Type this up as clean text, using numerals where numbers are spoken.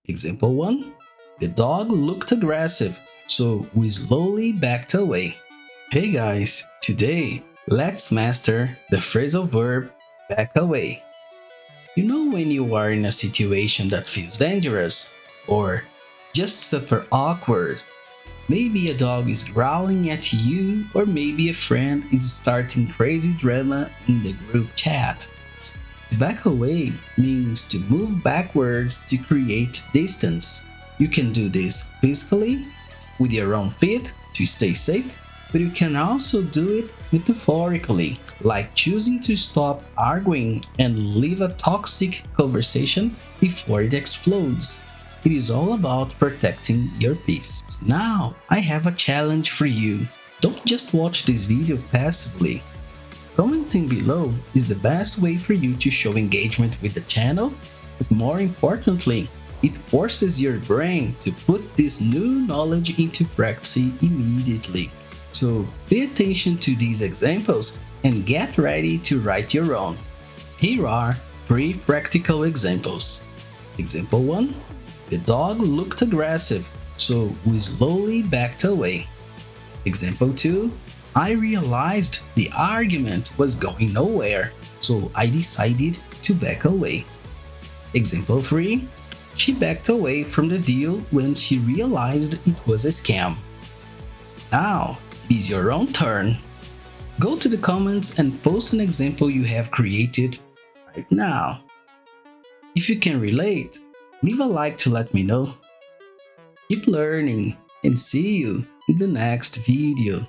Example 1. The dog looked aggressive, so we slowly backed away. Hey guys, today let's master the phrasal verb back away. You know when you are in a situation that feels dangerous or just super awkward? Maybe a dog is growling at you, or maybe a friend is starting crazy drama in the group chat. To back away means to move backwards to create distance. You can do this physically with your own feet to stay safe, but you can also do it metaphorically, like choosing to stop arguing and leave a toxic conversation before it explodes. It is all about protecting your peace. Now, I have a challenge for you. Don't just watch this video passively. Commenting below is the best way for you to show engagement with the channel, but more importantly, it forces your brain to put this new knowledge into practice immediately. So pay attention to these examples and get ready to write your own. Here are 3 practical examples. Example 1. The dog looked aggressive, so we slowly backed away. Example 2. I realized the argument was going nowhere, so I decided to back away. Example 3. She backed away from the deal when she realized it was a scam. Now, it is your own turn. Go to the comments and post an example you have created right now. If you can relate, leave a like to let me know. Keep learning and see you in the next video.